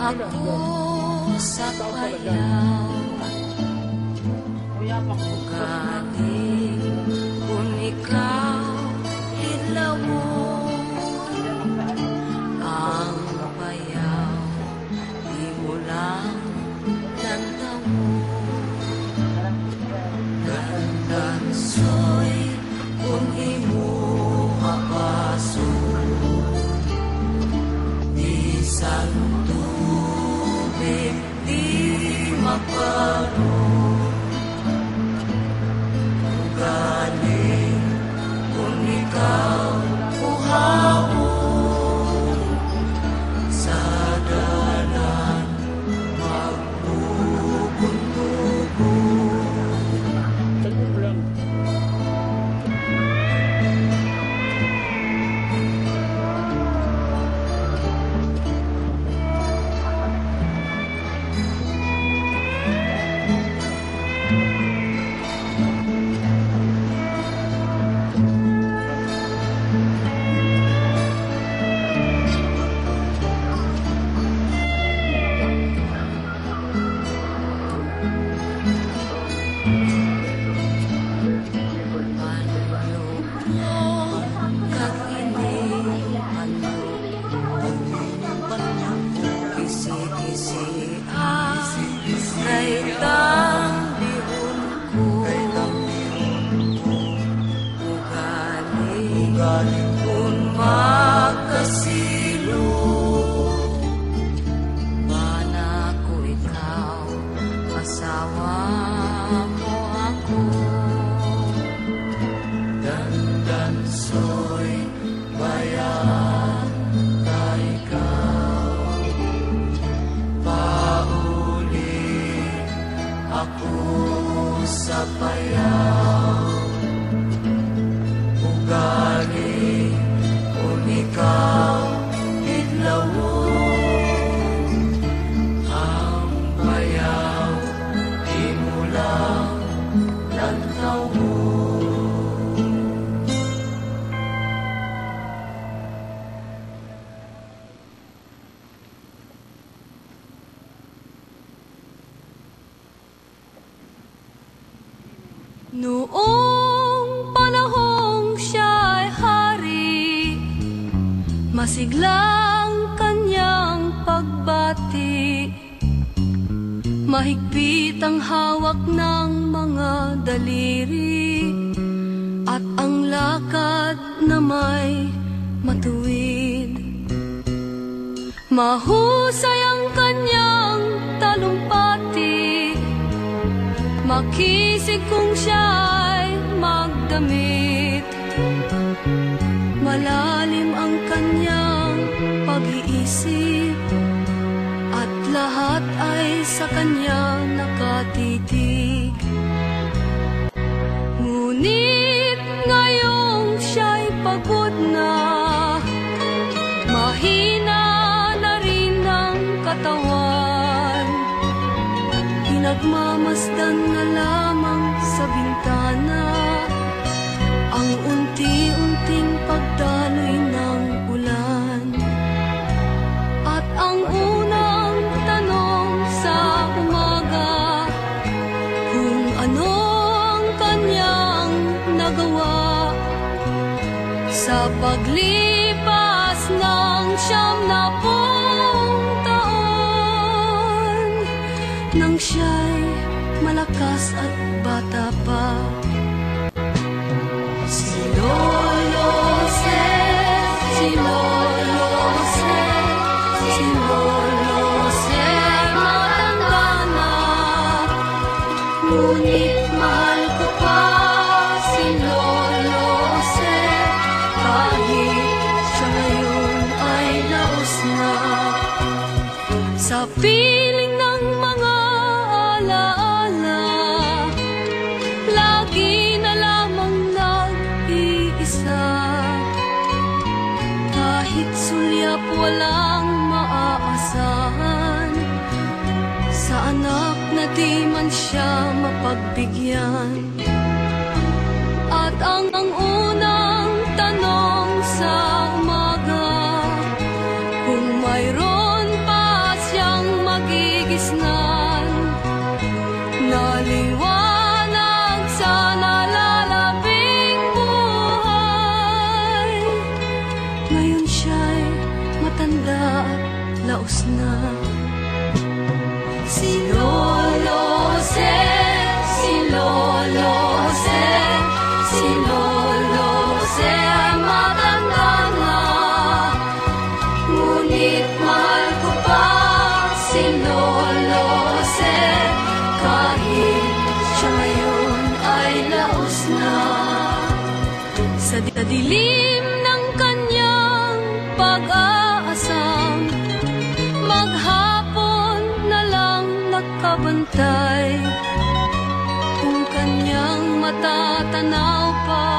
ako sa payaw, galing kung ikaw ilawon. Ang payaw di mo lang tantawon. Gandansoy kung imuha paso, isang tubig di maparo. Galing kung ikaw uhabon, sa dalan magbubuntubon. Kung magkasilo, bana ko ikaw, asawa mo ako. Gandansoy, bayan ka ikaw, pauli ako sa payaw. Galing kung ikaw idlawon, ang bayaw di mo lang tantawon. Noong panahong siya'y hari, masiglang kanyang pagbati, mahigpit ang hawak ng mga daliri, at ang lakad na may matuwid. Mahusay ang kanyang talumpati, makisig kung siya'y magdamit. Malalim ang kanyang pag-iisip, at lahat ay sa kanya nakatitig. Ngunit ngayong siya'y pagod na, mahina na rin ang katawan, nagmamasdan na lamang sa bintana ang unti-unting pagdaloy ng ulan. At ang unang tanong sa umaga, kung ano ang kanyang nagawa sa paglipas ng 90 taon, nang siya'y malakas at bata pa. Si Lolo Jose, si Lolo Jose, si Lolo Jose, matanda na, ngunit mahal ko pa si Lolo Jose, kahit siya ngayon ay laos na. Sa piling ng mga alaala, lagi na lamang nag-iisa. Kahit sulyap walang maaasahan, sa anak na di man siya mapagbigyan. At ang unang tanong sa umaga, kung mayroon pa siyang maliwanag sa nalalabing buhay. Ngayon siya'y matanda at laos na. Si Lolo Jose, si Lolo Jose, si Lolo Jose ay matanda na. Ngunit mahal ko pa si Lolo Jose, kahit siya ngayon ay laos na. Sa dilim ng kanyang pag-aasam, maghapon na lang nakabantay. Kung kanyang matatanaw pa